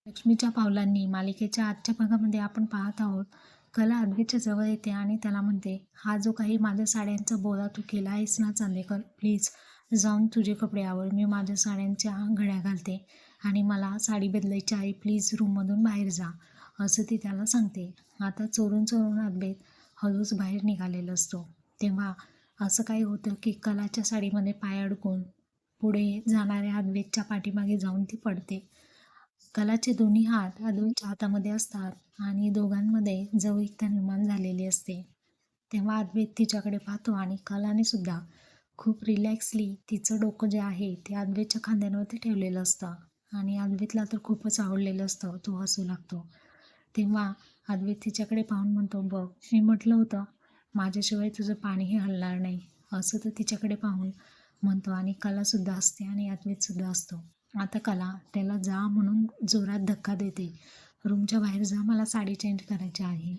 लक्ष्मीच्या पावलांनी मालिकेच्या आजच्या भागामध्ये आपण पाहत आहोत. कला अद्वैतच्या जवळ येते आणि त्याला म्हणते, हा जो काही माझ्या साड्यांचा बोला तू केला आहेस ना चांदेकर, प्लीज जाऊन तुझे कपडे आवड. मी माझ्या साड्यांच्या घड्या घालते आणि मला साडी बदलायची आहे. प्लीज रूममधून बाहेर जा, असं ती त्याला सांगते. आता चोरून चोरून अद्वैत हळूच बाहेर निघालेला असतो. तेव्हा असं काही होतं की कलाच्या साडीमध्ये पाय अडकून पुढे जाणाऱ्या अद्वैतच्या पाठीमागे जाऊन ती पडते. कलाचे दोन्ही हात अद्वैतच्या हातामध्ये असतात आणि दोघांमध्ये जवळीकता निर्माण झालेली असते. तेव्हा अद्वैत तिच्याकडे पाहतो आणि कलाने सुद्धा खूप रिलॅक्सली तिचं डोकं जे आहे ते अद्वैतच्या खांद्यांवरती ठेवलेलं असतं आणि अद्वैतला तर खूपच आवडलेलं असतं. तो हसू लागतो. तेव्हा अद्वैत तिच्याकडे पाहून म्हणतो, बघ मी म्हटलं होतं माझ्याशिवाय तुझं पाणीही हलणार नाही, असं तो तिच्याकडे पाहून म्हणतो आणि कलासुद्धा हसते आणि अद्वैतसुद्धा हसतो. आता कला त्याला जा म्हणून जोरात धक्का देते. रूमच्या बाहेर जा, मला साडी चेंज करायची आहे.